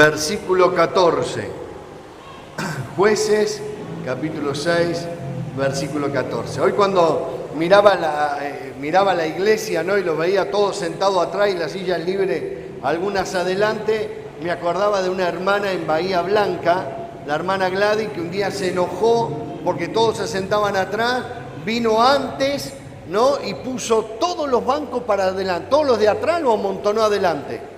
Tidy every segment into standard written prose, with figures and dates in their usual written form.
versículo 14. Jueces, capítulo 6, versículo 14. Hoy cuando miraba la iglesia, ¿no?, y los veía todos sentados atrás y las sillas libres, algunas adelante, me acordaba de una hermana en Bahía Blanca, la hermana Gladys, que un día se enojó porque todos se sentaban atrás, vino antes, ¿no?, y puso todos los bancos para adelante, todos los de atrás los amontonó adelante.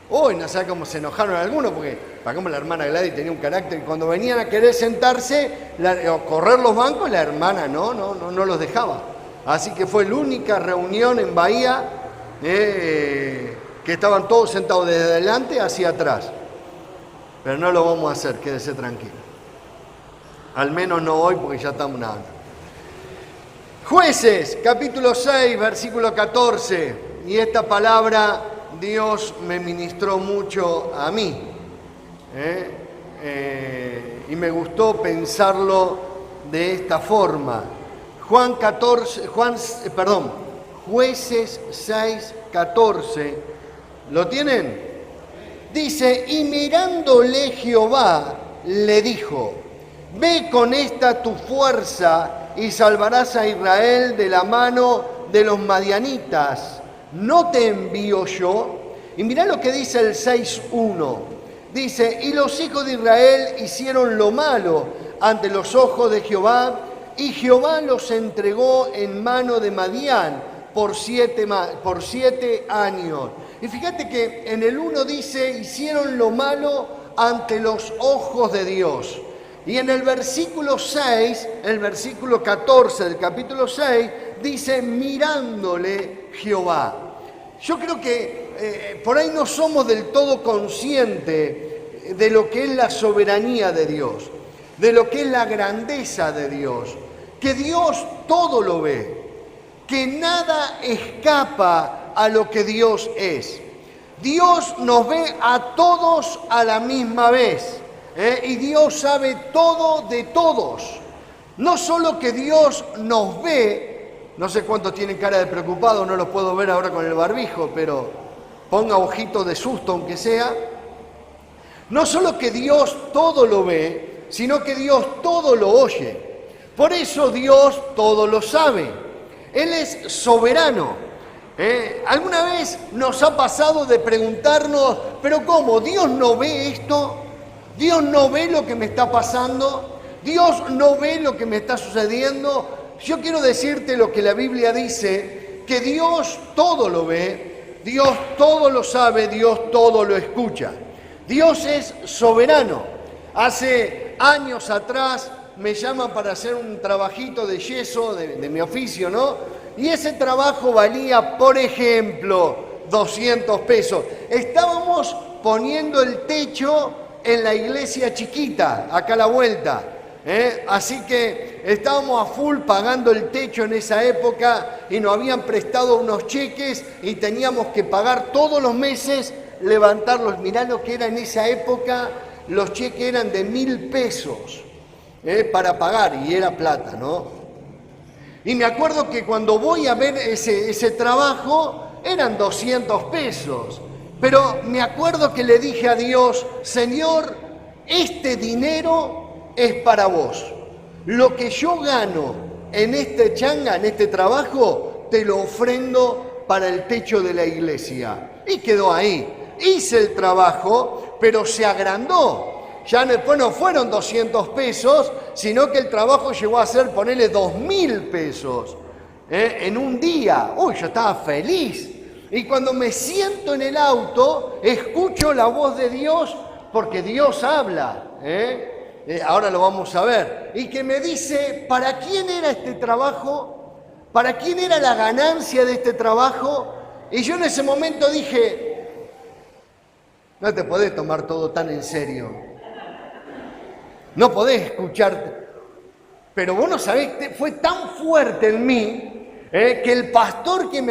Hoy no sé cómo se enojaron algunos, porque para cómo la hermana Gladys tenía un carácter, y cuando venían a querer sentarse o correr los bancos, la hermana no los dejaba. Así que fue la única reunión en Bahía que estaban todos sentados desde adelante hacia atrás. Pero no lo vamos a hacer, quédese tranquilo. Al menos no hoy, porque ya estamos nada. Jueces, capítulo 6, versículo 14. Y esta palabra Dios me ministró mucho a mí. Y me gustó pensarlo de esta forma. Jueces 6, 14. ¿Lo tienen? Dice: y mirándole Jehová, le dijo: ve con esta tu fuerza y salvarás a Israel de la mano de los madianitas. ¿No te envío yo? Y mirá lo que dice el 6.1. Dice: y los hijos de Israel hicieron lo malo ante los ojos de Jehová, y Jehová los entregó en mano de Madián por 7 años. Y fíjate que en el 1 dice: hicieron lo malo ante los ojos de Dios. Y en el versículo 6, el versículo 14 del capítulo 6, dice: mirándole Jehová. Yo creo que por ahí no somos del todo conscientes de lo que es la soberanía de Dios, de lo que es la grandeza de Dios, que Dios todo lo ve, que nada escapa a lo que Dios es. Dios nos ve a todos a la misma vez, y Dios sabe todo de todos. No solo que Dios nos ve, no sé cuántos tienen cara de preocupado, no los puedo ver ahora con el barbijo, pero ponga ojitos de susto aunque sea. No solo que Dios todo lo ve, sino que Dios todo lo oye. Por eso Dios todo lo sabe. Él es soberano. ¿Alguna vez nos ha pasado de preguntarnos: pero cómo, ¿Dios no ve esto? ¿Dios no ve lo que me está pasando? ¿Dios no ve lo que me está sucediendo? Yo quiero decirte lo que la Biblia dice, que Dios todo lo ve, Dios todo lo sabe, Dios todo lo escucha. Dios es soberano. Hace años atrás me llaman para hacer un trabajito de yeso de mi oficio, ¿no? Y ese trabajo valía, por ejemplo, 200 pesos. Estábamos poniendo el techo en la iglesia chiquita, acá a la vuelta. Así que estábamos a full pagando el techo en esa época y nos habían prestado unos cheques y teníamos que pagar todos los meses, levantarlos. Mirá lo que era en esa época, los cheques eran de 1.000 pesos para pagar, y era plata, ¿no? Y me acuerdo que cuando voy a ver ese trabajo, eran 200 pesos. Pero me acuerdo que le dije a Dios: Señor, este dinero es para vos. Lo que yo gano en este changa, en este trabajo, te lo ofrendo para el techo de la iglesia. Y quedó ahí. Hice el trabajo, pero se agrandó. Ya después no fueron 200 pesos, sino que el trabajo llegó a ser, ponerle 2.000 pesos en un día. Uy, yo estaba feliz. Y cuando me siento en el auto, escucho la voz de Dios, porque Dios habla. Ahora lo vamos a ver. Y que me dice: ¿para quién era este trabajo? ¿Para quién era la ganancia de este trabajo? Y yo en ese momento dije: no te podés tomar todo tan en serio. No podés escuchar. Pero vos no sabés, fue tan fuerte en mí que el pastor que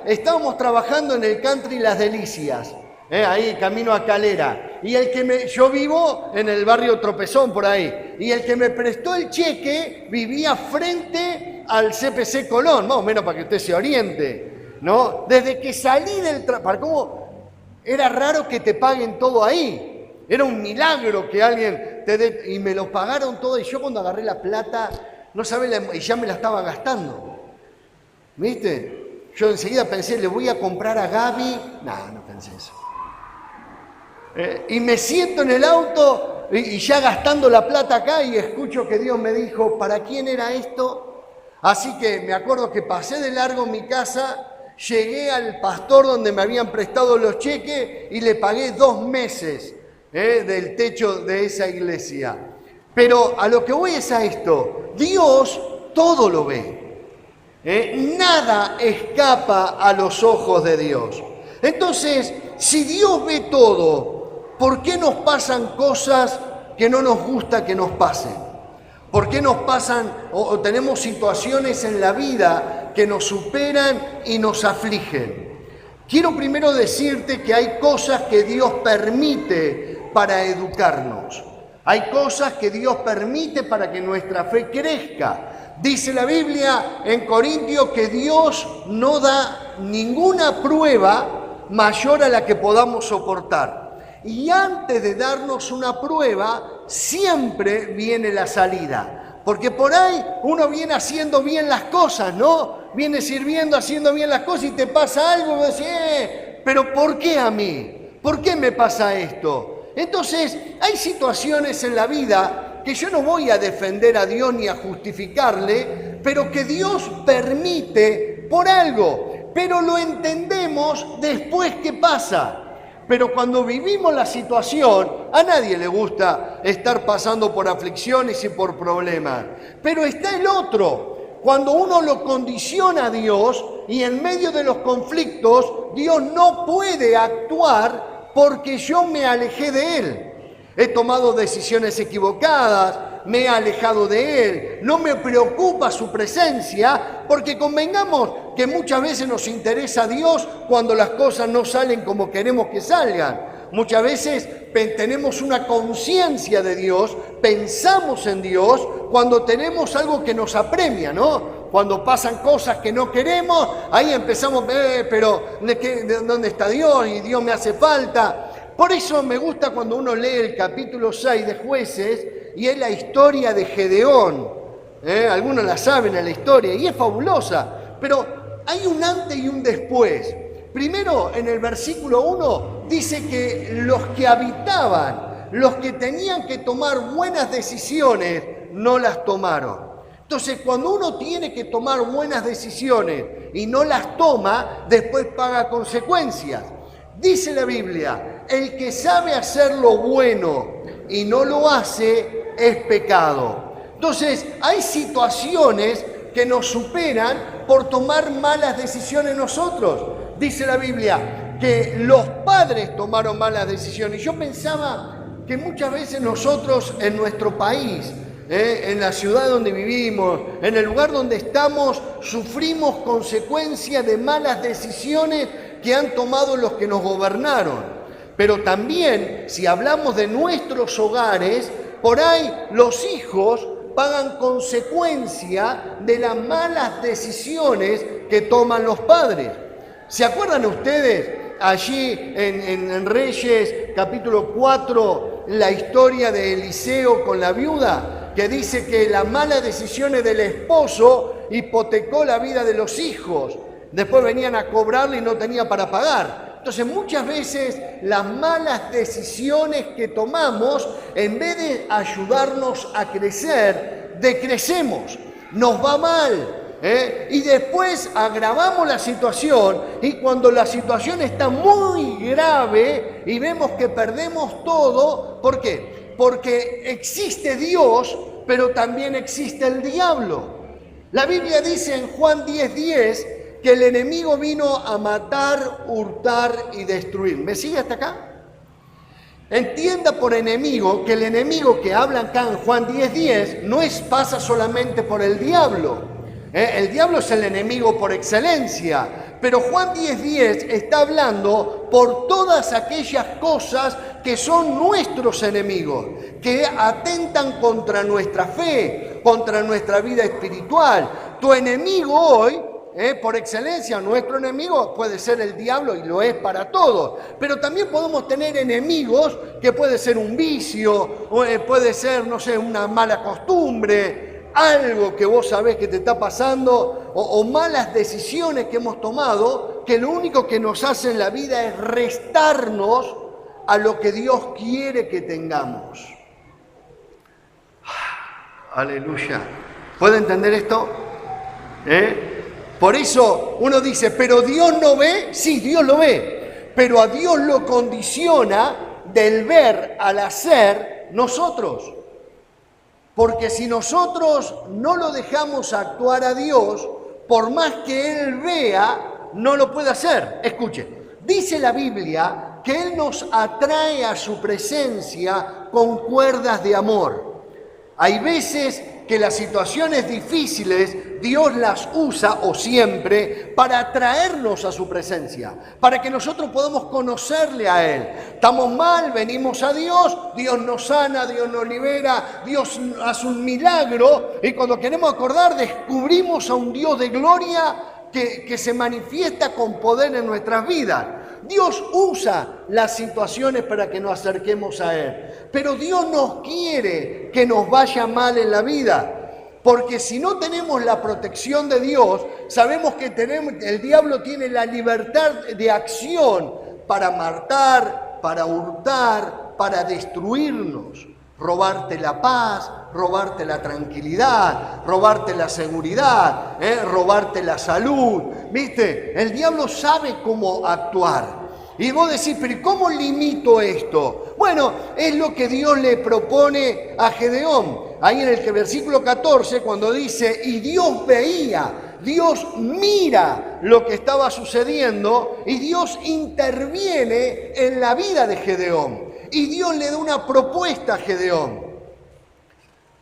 estábamos trabajando en el country Las Delicias, ahí camino a Calera, y yo vivo en el barrio Tropezón por ahí, y el que me prestó el cheque vivía frente al CPC Colón, más o menos para que usted se oriente, ¿no? Desde que salí del trabajo, ¿cómo? Era raro que te paguen todo ahí. Era un milagro que alguien te dé, y me lo pagaron todo, y yo cuando agarré la plata, no sabés, y ya me la estaba gastando. ¿Viste? Yo enseguida pensé, le voy a comprar a Gaby. No pensé eso. Y me siento en el auto y ya gastando la plata acá y escucho que Dios me dijo, ¿para quién era esto? Así que me acuerdo que pasé de largo mi casa, llegué al pastor donde me habían prestado los cheques y le pagué 2 meses del techo de esa iglesia. Pero a lo que voy es a esto, Dios todo lo ve. Nada escapa a los ojos de Dios. Entonces, si Dios ve todo, ¿por qué nos pasan cosas que no nos gusta que nos pasen? ¿Por qué nos pasan o tenemos situaciones en la vida que nos superan y nos afligen? Quiero primero decirte que hay cosas que Dios permite para educarnos. Hay cosas que Dios permite para que nuestra fe crezca. Dice la Biblia en Corintios que Dios no da ninguna prueba mayor a la que podamos soportar. Y antes de darnos una prueba, siempre viene la salida. Porque por ahí uno viene haciendo bien las cosas, ¿no? Viene sirviendo, haciendo bien las cosas y te pasa algo y vos decís, pero ¿por qué a mí? ¿Por qué me pasa esto? Entonces, hay situaciones en la vida que yo no voy a defender a Dios ni a justificarle, pero que Dios permite por algo. Pero lo entendemos después que pasa. Pero cuando vivimos la situación, a nadie le gusta estar pasando por aflicciones y por problemas. Pero está el otro. Cuando uno lo condiciona a Dios y en medio de los conflictos, Dios no puede actuar porque yo me alejé de Él. He tomado decisiones equivocadas, me he alejado de Él, no me preocupa su presencia, porque convengamos que muchas veces nos interesa a Dios cuando las cosas no salen como queremos que salgan. Muchas veces tenemos una conciencia de Dios, pensamos en Dios cuando tenemos algo que nos apremia, ¿no? Cuando pasan cosas que no queremos, ahí empezamos, pero ¿de dónde está Dios? Y Dios me hace falta. Por eso me gusta cuando uno lee el capítulo 6 de Jueces y es la historia de Gedeón. Algunos la saben en la historia y es fabulosa, pero hay un antes y un después. Primero, en el versículo 1 dice que los que habitaban, los que tenían que tomar buenas decisiones, no las tomaron. Entonces, cuando uno tiene que tomar buenas decisiones y no las toma, después paga consecuencias. Dice la Biblia, el que sabe hacer lo bueno y no lo hace, es pecado. Entonces, hay situaciones que nos superan por tomar malas decisiones nosotros. Dice la Biblia que los padres tomaron malas decisiones. Y yo pensaba que muchas veces nosotros en nuestro país, en la ciudad donde vivimos, en el lugar donde estamos, sufrimos consecuencias de malas decisiones que han tomado los que nos gobernaron. Pero también, si hablamos de nuestros hogares, por ahí los hijos pagan consecuencia de las malas decisiones que toman los padres. ¿Se acuerdan ustedes allí en Reyes capítulo 4, la historia de Eliseo con la viuda? Que dice que las malas decisiones del esposo hipotecó la vida de los hijos. Después venían a cobrarle y no tenía para pagar. Entonces muchas veces las malas decisiones que tomamos, en vez de ayudarnos a crecer, decrecemos, nos va mal. Y después agravamos la situación y cuando la situación está muy grave y vemos que perdemos todo, ¿por qué? Porque existe Dios, pero también existe el diablo. La Biblia dice en Juan 10:10 que el enemigo vino a matar, hurtar y destruir. ¿Me sigue hasta acá? Entienda por enemigo que el enemigo que habla acá en Juan 10:10 no pasa solamente por el diablo. El diablo es el enemigo por excelencia, pero Juan 10:10 está hablando por todas aquellas cosas que son nuestros enemigos, que atentan contra nuestra fe, contra nuestra vida espiritual. Tu enemigo hoy por excelencia, nuestro enemigo puede ser el diablo y lo es para todos. Pero también podemos tener enemigos que puede ser un vicio, o puede ser, no sé, una mala costumbre, algo que vos sabés que te está pasando, o malas decisiones que hemos tomado, que lo único que nos hace en la vida es restarnos a lo que Dios quiere que tengamos. Aleluya. ¿Puede entender esto? Por eso uno dice, ¿pero Dios no ve? Sí, Dios lo ve, pero a Dios lo condiciona del ver al hacer nosotros. Porque si nosotros no lo dejamos actuar a Dios, por más que Él vea, no lo puede hacer. Escuche, dice la Biblia que Él nos atrae a su presencia con cuerdas de amor. Hay veces que las situaciones difíciles Dios las usa, o siempre, para atraernos a su presencia, para que nosotros podamos conocerle a Él. Estamos mal, venimos a Dios, Dios nos sana, Dios nos libera, Dios hace un milagro, y cuando queremos acordar descubrimos a un Dios de gloria que se manifiesta con poder en nuestras vidas. Dios usa las situaciones para que nos acerquemos a Él, pero Dios no quiere que nos vaya mal en la vida, porque si no tenemos la protección de Dios, sabemos que el diablo tiene la libertad de acción para matar, para hurtar, para destruirnos, robarte la paz, robarte la tranquilidad, robarte la seguridad, robarte la salud. ¿Viste? El diablo sabe cómo actuar. Y vos decís, pero ¿cómo limito esto? Bueno, es lo que Dios le propone a Gedeón. Ahí en el versículo 14, cuando dice, y Dios veía, Dios mira lo que estaba sucediendo, y Dios interviene en la vida de Gedeón. Y Dios le da una propuesta a Gedeón.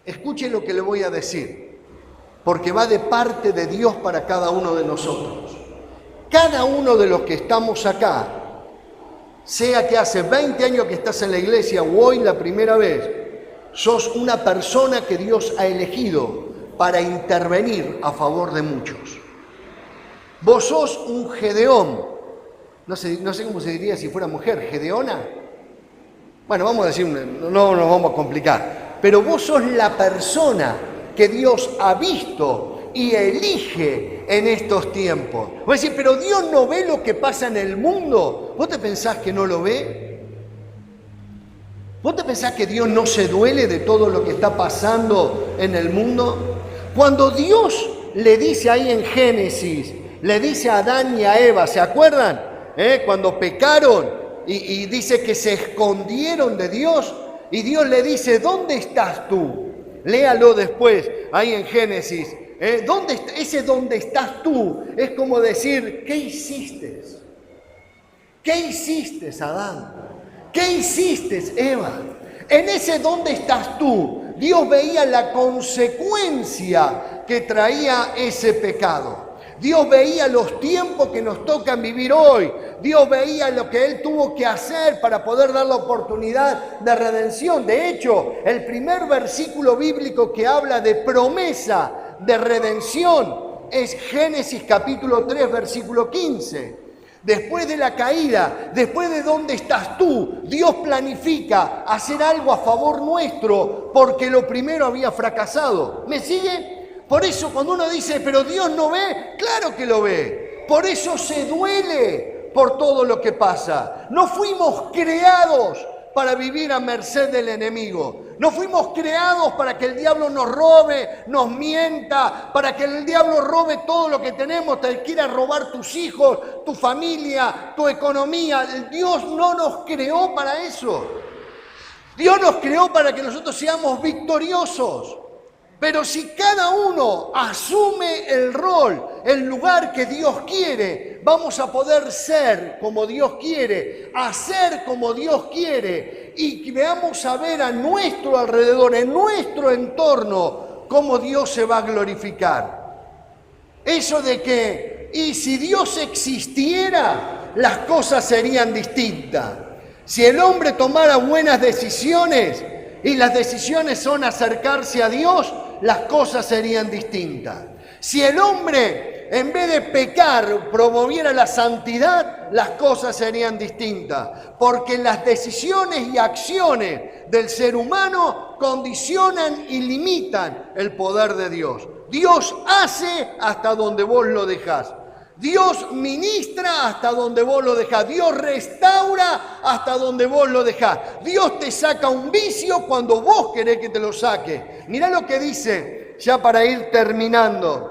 Escuche lo que le voy a decir, porque va de parte de Dios para cada uno de nosotros. Cada uno de los que estamos acá, sea que hace 20 años que estás en la iglesia o hoy la primera vez, sos una persona que Dios ha elegido para intervenir a favor de muchos. Vos sos un Gedeón. No sé cómo se diría si fuera mujer, ¿Gedeona? Bueno, vamos a decir, no nos vamos a complicar. Pero vos sos la persona que Dios ha visto y elige en estos tiempos. Vos decís, pero Dios no ve lo que pasa en el mundo. ¿Vos te pensás que no lo ve? ¿Vos te pensás que Dios no se duele de todo lo que está pasando en el mundo? Cuando Dios le dice ahí en Génesis, le dice a Adán y a Eva, ¿se acuerdan? Cuando pecaron y dice que se escondieron de Dios, y Dios le dice, ¿dónde estás tú? Léalo después, ahí en Génesis. ¿Dónde estás tú? Es como decir, ¿qué hiciste? ¿Qué hiciste, Adán? ¿Qué hiciste, Eva? En ese ¿dónde estás tú? Dios veía la consecuencia que traía ese pecado. Dios veía los tiempos que nos tocan vivir hoy. Dios veía lo que Él tuvo que hacer para poder dar la oportunidad de redención. De hecho, el primer versículo bíblico que habla de promesa de redención es Génesis capítulo 3, versículo 15. Después de la caída, después de dónde estás tú, Dios planifica hacer algo a favor nuestro porque lo primero había fracasado. ¿Me sigue? Por eso cuando uno dice, pero Dios no ve, claro que lo ve. Por eso se duele por todo lo que pasa. No fuimos creados para vivir a merced del enemigo. No fuimos creados para que el diablo nos robe, nos mienta, para que el diablo robe todo lo que tenemos, te quiera robar tus hijos, tu familia, tu economía. Dios no nos creó para eso. Dios nos creó para que nosotros seamos victoriosos. Pero si cada uno asume el rol, el lugar que Dios quiere, vamos a poder ser como Dios quiere, hacer como Dios quiere, y veamos a ver a nuestro alrededor, en nuestro entorno, cómo Dios se va a glorificar. Eso de que, y si Dios existiera, las cosas serían distintas. Si el hombre tomara buenas decisiones, y las decisiones son acercarse a Dios, las cosas serían distintas. Si el hombre, en vez de pecar, promoviera la santidad, las cosas serían distintas. Porque las decisiones y acciones del ser humano condicionan y limitan el poder de Dios. Dios hace hasta donde vos lo dejás. Dios ministra hasta donde vos lo dejás. Dios restaura hasta donde vos lo dejás. Dios te saca un vicio cuando vos querés que te lo saque. Mirá lo que dice, ya para ir terminando.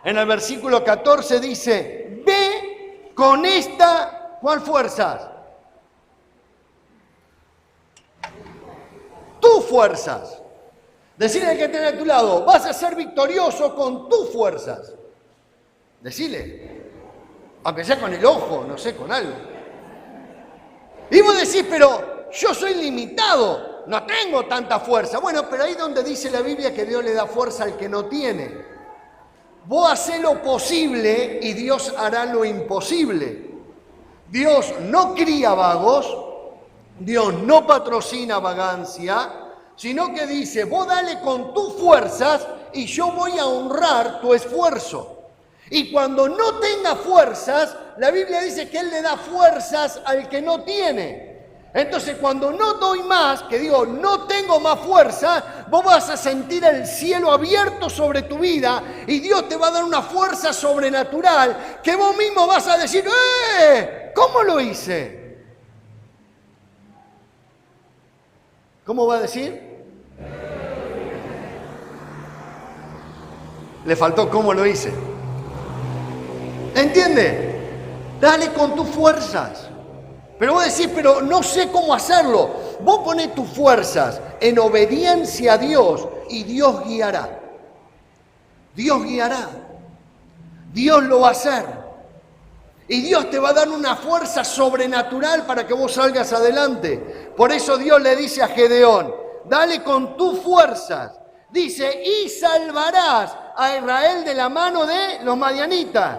En el versículo 14 dice, ve con esta, ¿cuál fuerzas? Tus fuerzas. Decirle al que tiene a tu lado, vas a ser victorioso con tus fuerzas. Decile, aunque sea con el ojo, no sé, con algo. Y vos decís, pero yo soy limitado, no tengo tanta fuerza. Bueno, pero ahí donde dice la Biblia que Dios le da fuerza al que no tiene. Vos hacés lo posible y Dios hará lo imposible. Dios no cría vagos, Dios no patrocina vagancia, sino que dice, vos dale con tus fuerzas y yo voy a honrar tu esfuerzo. Y cuando no tenga fuerzas, la Biblia dice que Él le da fuerzas al que no tiene. Entonces, cuando no doy más, que digo, no tengo más fuerza, vos vas a sentir el cielo abierto sobre tu vida y Dios te va a dar una fuerza sobrenatural que vos mismo vas a decir, ¿cómo lo hice? ¿Cómo va a decir? Le faltó cómo lo hice. ¿Entiende? Dale con tus fuerzas. Pero vos decís, pero no sé cómo hacerlo. Vos ponés tus fuerzas en obediencia a Dios y Dios guiará. Dios guiará. Dios lo va a hacer. Y Dios te va a dar una fuerza sobrenatural para que vos salgas adelante. Por eso Dios le dice a Gedeón, dale con tus fuerzas. Dice, y salvarás a Israel de la mano de los madianitas,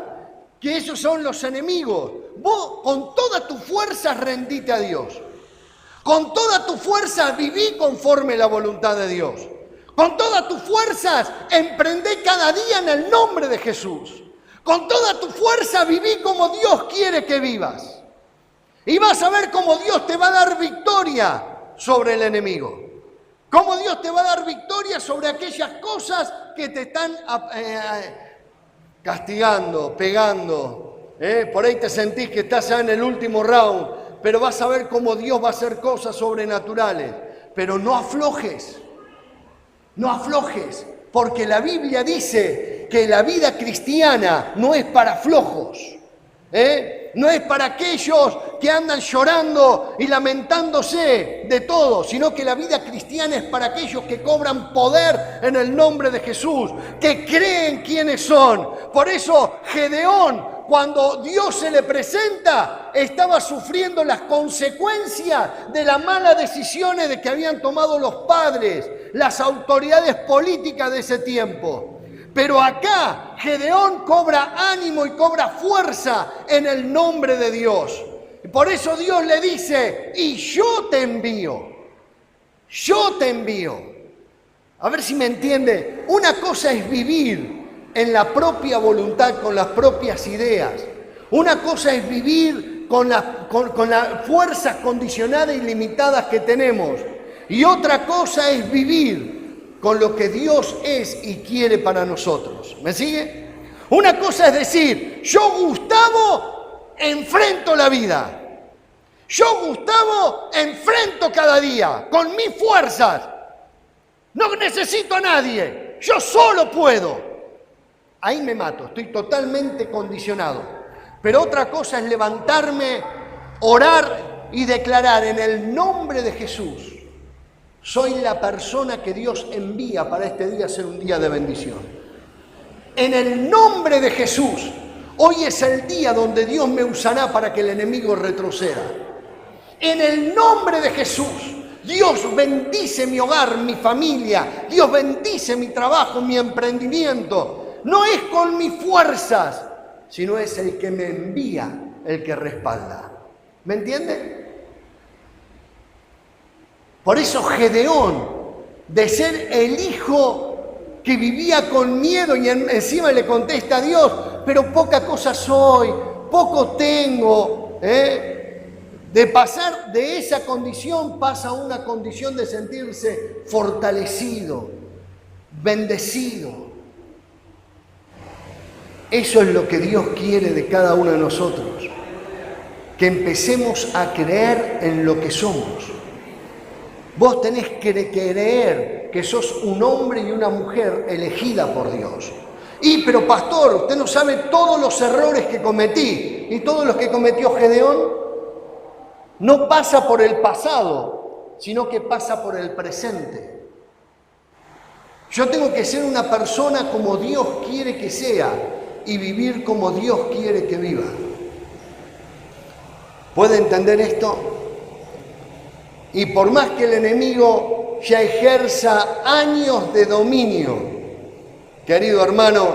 que esos son los enemigos. Vos con toda tu fuerza rendite a Dios. Con toda tu fuerza viví conforme la voluntad de Dios. Con todas tus fuerzas emprendé cada día en el nombre de Jesús. Con toda tu fuerza viví como Dios quiere que vivas. Y vas a ver cómo Dios te va a dar victoria sobre el enemigo. Cómo Dios te va a dar victoria sobre aquellas cosas que te están castigando, pegando. Por ahí te sentís que estás ya en el último round, pero vas a ver cómo Dios va a hacer cosas sobrenaturales. Pero no aflojes, no aflojes, porque la Biblia dice que la vida cristiana no es para flojos, no es para aquellos que andan llorando y lamentándose de todo, sino que la vida cristiana es para aquellos que cobran poder en el nombre de Jesús, que creen quiénes son. Por eso Gedeón, cuando Dios se le presenta, estaba sufriendo las consecuencias de las malas decisiones de que habían tomado los padres, las autoridades políticas de ese tiempo. Pero acá Gedeón cobra ánimo y cobra fuerza en el nombre de Dios. Y por eso Dios le dice, y yo te envío. Yo te envío. A ver si me entiende. Una cosa es vivir en la propia voluntad, con las propias ideas. Una cosa es vivir con las fuerzas condicionadas y limitadas que tenemos. Y otra cosa es vivir con lo que Dios es y quiere para nosotros. ¿Me sigue? Una cosa es decir, yo, Gustavo, enfrento la vida. Yo, Gustavo, enfrento cada día con mis fuerzas. No necesito a nadie. Yo solo puedo. Ahí me mato, estoy totalmente condicionado. Pero otra cosa es levantarme, orar y declarar en el nombre de Jesús. Soy la persona que Dios envía para este día ser un día de bendición. En el nombre de Jesús, hoy es el día donde Dios me usará para que el enemigo retroceda. En el nombre de Jesús, Dios bendice mi hogar, mi familia. Dios bendice mi trabajo, mi emprendimiento. No es con mis fuerzas, sino es el que me envía, el que respalda. ¿Me entiende? Por eso Gedeón, de ser el hijo que vivía con miedo y encima le contesta a Dios, pero poca cosa soy, poco tengo. De pasar de esa condición pasa a una condición de sentirse fortalecido, bendecido. Eso es lo que Dios quiere de cada uno de nosotros, que empecemos a creer en lo que somos. Vos tenés que creer que sos un hombre y una mujer elegida por Dios. Pero pastor, usted no sabe todos los errores que cometí y todos los que cometió Gedeón. No pasa por el pasado, sino que pasa por el presente. Yo tengo que ser una persona como Dios quiere que sea y vivir como Dios quiere que viva. ¿Puede entender esto? Y por más que el enemigo ya ejerza años de dominio, querido hermano,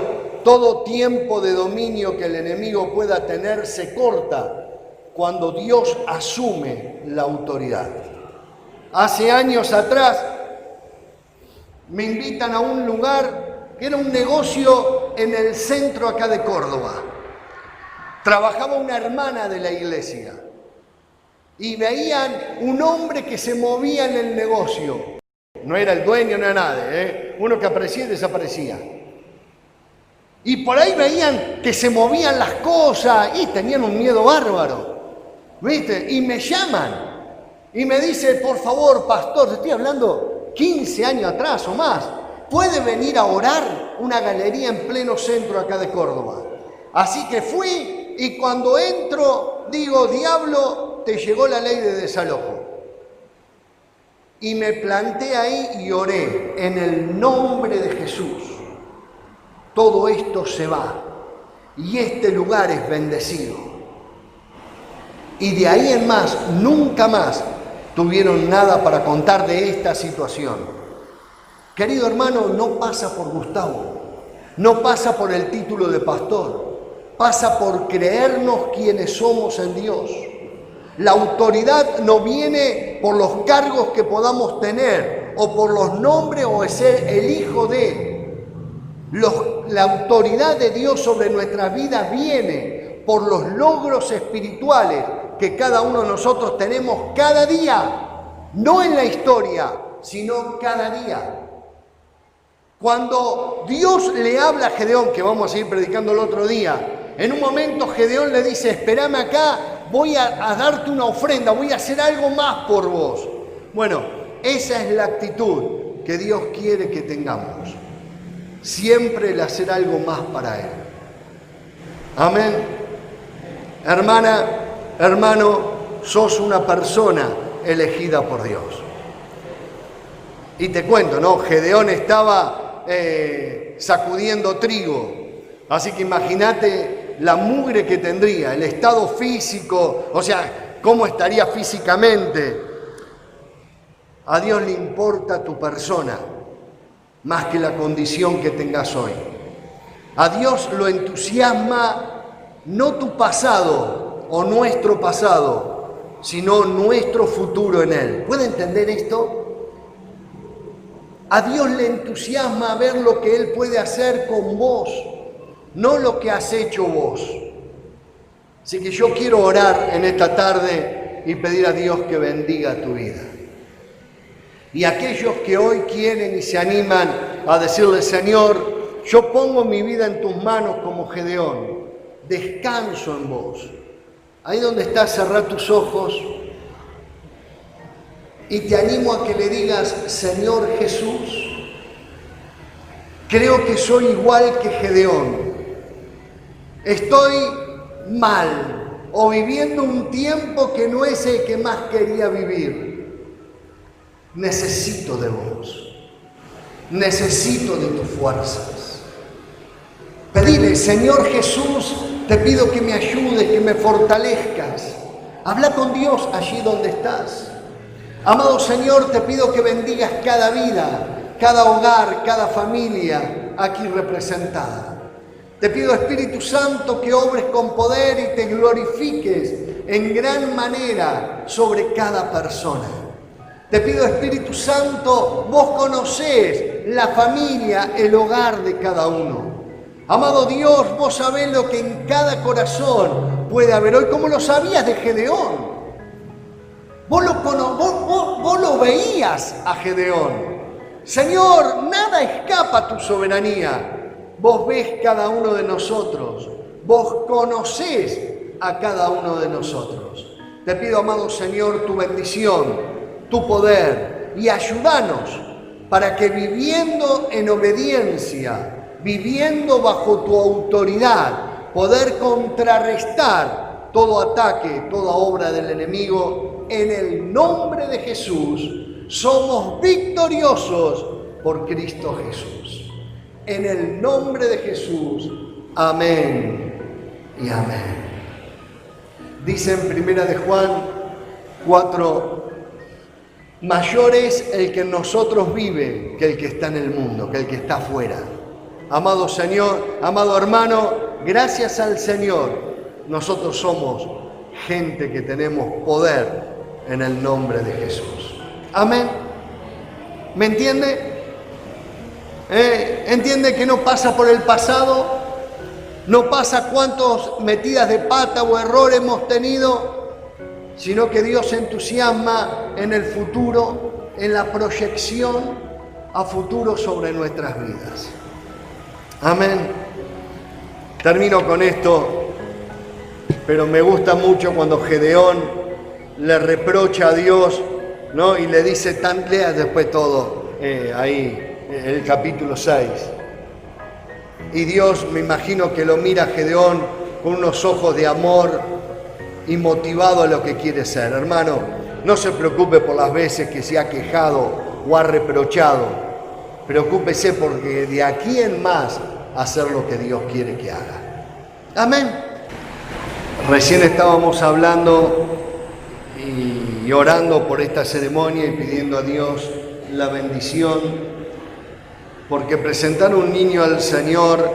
todo tiempo de dominio que el enemigo pueda tener se corta cuando Dios asume la autoridad. Hace años atrás me invitan a un lugar que era un negocio en el centro acá de Córdoba. Trabajaba una hermana de la iglesia y veían un hombre que se movía en el negocio. No era el dueño, no era nadie, uno que aparecía y desaparecía. Y por ahí veían que se movían las cosas y tenían un miedo bárbaro. ¿Viste? Y me llaman y me dice, por favor, pastor, te estoy hablando 15 años atrás o más, ¿puede venir a orar? Una galería en pleno centro acá de Córdoba. Así que fui y cuando entro digo, diablo, te llegó la ley de desalojo. Y me planté ahí y oré en el nombre de Jesús. Todo esto se va y este lugar es bendecido. Y de ahí en más, nunca más tuvieron nada para contar de esta situación. Querido hermano, no pasa por Gustavo, no pasa por el título de pastor, pasa por creernos quienes somos en Dios. La autoridad no viene por los cargos que podamos tener o por los nombres o ser el hijo de. La autoridad de Dios sobre nuestras vidas viene por los logros espirituales que cada uno de nosotros tenemos cada día, no en la historia, sino cada día. Cuando Dios le habla a Gedeón, que vamos a seguir predicando el otro día, en un momento Gedeón le dice, espérame acá, voy a darte una ofrenda, voy a hacer algo más por vos. Bueno, esa es la actitud que Dios quiere que tengamos. Siempre el hacer algo más para Él. Amén. Hermana, hermano, sos una persona elegida por Dios. Y te cuento, ¿no? Gedeón estaba sacudiendo trigo. Así que imagínate la mugre que tendría, el estado físico, o sea, cómo estaría físicamente. A Dios le importa tu persona, más que la condición que tengas hoy. A Dios lo entusiasma no tu pasado o nuestro pasado, sino nuestro futuro en Él. ¿Puede entender esto? A Dios le entusiasma ver lo que Él puede hacer con vos, no lo que has hecho vos. Así que yo quiero orar en esta tarde y pedir a Dios que bendiga tu vida. Y aquellos que hoy quieren y se animan a decirle, Señor, yo pongo mi vida en tus manos como Gedeón, descanso en vos. Ahí donde estás, cerrá tus ojos y te animo a que le digas, Señor Jesús, creo que soy igual que Gedeón. Estoy mal o viviendo un tiempo que no es el que más quería vivir. Necesito de vos, necesito de tus fuerzas. Pedile, Señor Jesús, te pido que me ayudes, que me fortalezcas. Habla con Dios allí donde estás. Amado Señor, te pido que bendigas cada vida, cada hogar, cada familia aquí representada. Te pido, Espíritu Santo, que obres con poder y te glorifiques en gran manera sobre cada persona. Te pido, Espíritu Santo, vos conocés la familia, el hogar de cada uno. Amado Dios, vos sabés lo que en cada corazón puede haber hoy, como lo sabías de Gedeón. Vos lo veías a Gedeón. Señor, nada escapa a tu soberanía. Vos ves cada uno de nosotros. Vos conocés a cada uno de nosotros. Te pido, amado Señor, tu bendición, tu poder, y ayúdanos para que viviendo en obediencia, viviendo bajo tu autoridad, poder contrarrestar todo ataque, toda obra del enemigo. En el nombre de Jesús, somos victoriosos por Cristo Jesús. En el nombre de Jesús, amén y amén. Dice en Primera de Juan 4, mayor es el que en nosotros vive que el que está en el mundo, que el que está afuera. Amado Señor, amado hermano, gracias al Señor, nosotros somos gente que tenemos poder en el nombre de Jesús. Amén. ¿Me entiende? ¿Entiende que no pasa por el pasado? No pasa cuántas metidas de pata o error hemos tenido, sino que Dios se entusiasma en el futuro, en la proyección a futuro sobre nuestras vidas. Amén. Termino con esto, pero me gusta mucho cuando Gedeón le reprocha a Dios, ¿no? Y le dice, lea después todo, ahí, el capítulo 6. Y Dios, me imagino que lo mira a Gedeón con unos ojos de amor y motivado a lo que quiere ser. Hermano, no se preocupe por las veces que se ha quejado o ha reprochado. Preocúpese porque de aquí en más hacer lo que Dios quiere que haga. Amén. Recién estábamos hablando y orando por esta ceremonia y pidiendo a Dios la bendición, porque presentar un niño al Señor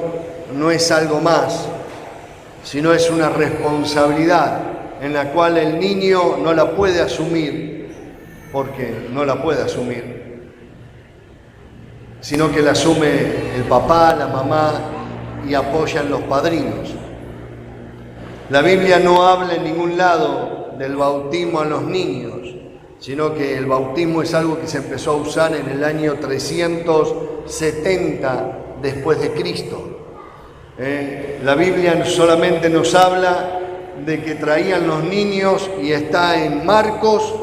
no es algo más, sino es una responsabilidad en la cual el niño no la puede asumir, porque no la puede asumir, sino que la asume el papá, la mamá y apoyan los padrinos. La Biblia no habla en ningún lado del bautismo a los niños, sino que el bautismo es algo que se empezó a usar en el año 370 después de Cristo. La Biblia solamente nos habla de que traían los niños, y está en Marcos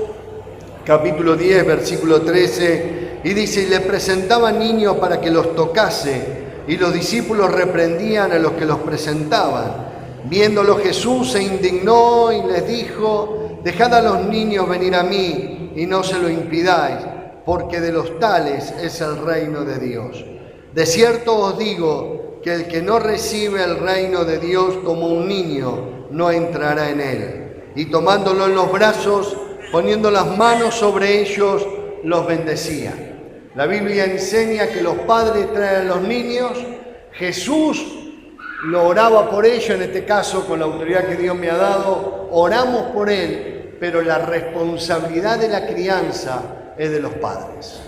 capítulo 10 versículo 13, y dice, y le presentaban niños para que los tocase, y los discípulos reprendían a los que los presentaban. Viéndolo Jesús se indignó y les dijo, dejad a los niños venir a mí y no se lo impidáis, porque de los tales es el reino de Dios. De cierto os digo que el que no recibe el reino de Dios como un niño no entrará en él. Y tomándolo en los brazos, poniendo las manos sobre ellos, los bendecía. La Biblia enseña que los padres traen a los niños. Jesús lo oraba por ellos, en este caso con la autoridad que Dios me ha dado, oramos por él, pero la responsabilidad de la crianza es de los padres.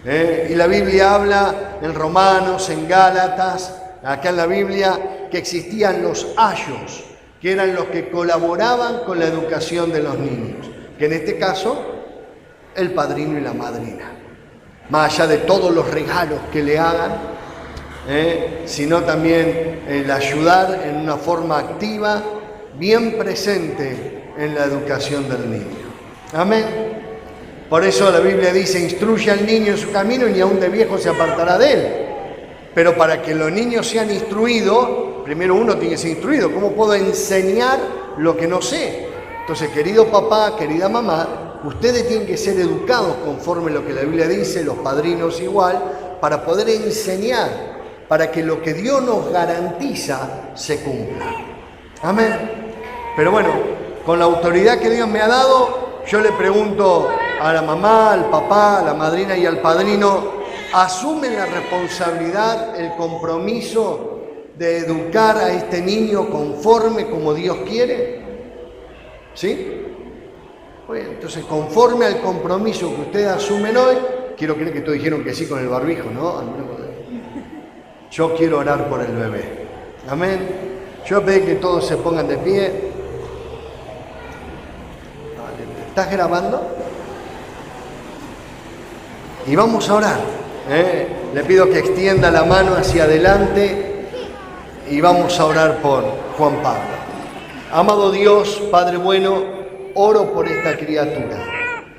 Y la Biblia habla en Romanos, en Gálatas, acá en la Biblia, que existían los ayos, que eran los que colaboraban con la educación de los niños, que en este caso, el padrino y la madrina. Más allá de todos los regalos que le hagan, sino también el ayudar en una forma activa, bien presente en la educación del niño. Amén. Por eso la Biblia dice, instruye al niño en su camino y ni aun de viejo se apartará de él. Pero para que los niños sean instruidos, primero uno tiene que ser instruido. ¿Cómo puedo enseñar lo que no sé? Entonces, querido papá, querida mamá, ustedes tienen que ser educados conforme a lo que la Biblia dice, los padrinos igual, para poder enseñar, para que lo que Dios nos garantiza se cumpla. Amén. Pero bueno, con la autoridad que Dios me ha dado, yo le pregunto a la mamá, al papá, a la madrina y al padrino, ¿asumen la responsabilidad, el compromiso de educar a este niño conforme como Dios quiere? ¿Sí? Bueno, entonces, conforme al compromiso que ustedes asumen hoy, Quiero creer que todos dijeron que sí con el barbijo, ¿no? Yo quiero orar por el bebé. Amén. Yo voy a pedir que todos se pongan de pie. ¿Estás grabando? Y vamos a orar. Le pido que extienda la mano hacia adelante y vamos a orar por Juan Pablo. Amado Dios, Padre bueno, oro por esta criatura.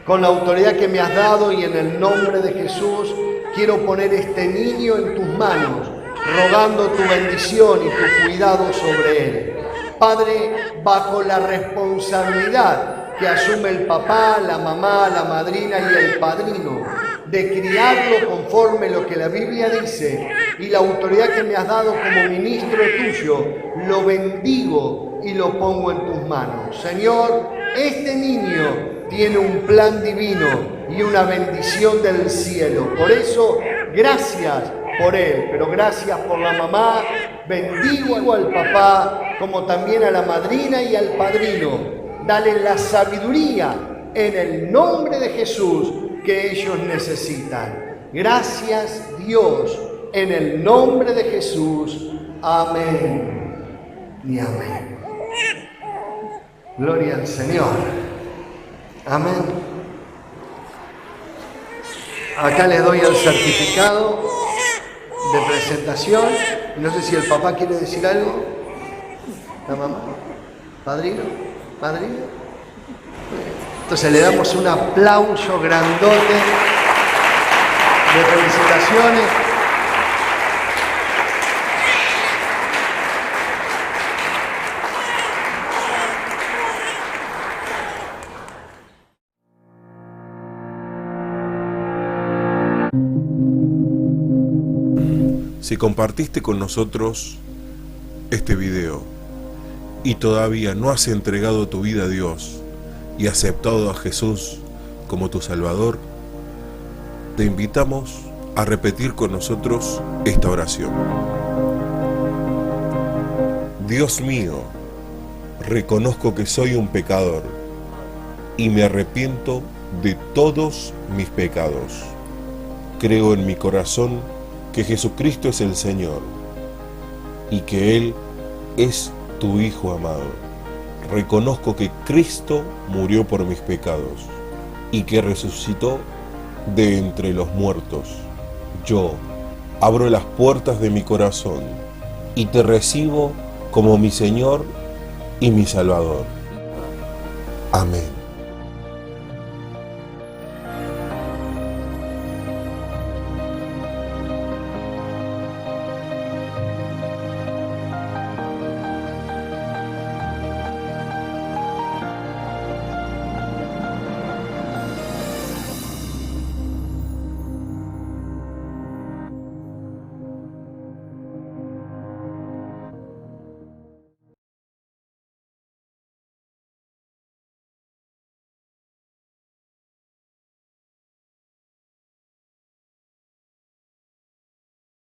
Con la autoridad que me has dado y en el nombre de Jesús, quiero poner este niño en tus manos, rogando tu bendición y tu cuidado sobre él. Padre, bajo la responsabilidad que asume el papá, la mamá, la madrina y el padrino, de criarlo conforme lo que la Biblia dice, y la autoridad que me has dado como ministro tuyo, lo bendigo y lo pongo en tus manos. Señor, este niño tiene un plan divino y una bendición del cielo. Por eso, gracias por él, pero gracias por la mamá. Bendigo al papá, como también a la madrina y al padrino. Dale la sabiduría en el nombre de Jesús que ellos necesitan. Gracias, Dios, en el nombre de Jesús. Amén y amén. Gloria al Señor. Amén. Acá les doy el certificado de presentación. No sé si el papá quiere decir algo. ¿La mamá? ¿Padrino? ¿Padrino? Entonces le damos un aplauso grandote de felicitaciones. Si compartiste con nosotros este video y todavía no has entregado tu vida a Dios y aceptado a Jesús como tu Salvador, te invitamos a repetir con nosotros esta oración. Dios mío, reconozco que soy un pecador y me arrepiento de todos mis pecados. Creo en mi corazón que Jesucristo es el Señor y que Él es tu Hijo amado. Reconozco que Cristo murió por mis pecados y que resucitó de entre los muertos. Yo abro las puertas de mi corazón y te recibo como mi Señor y mi Salvador. Amén.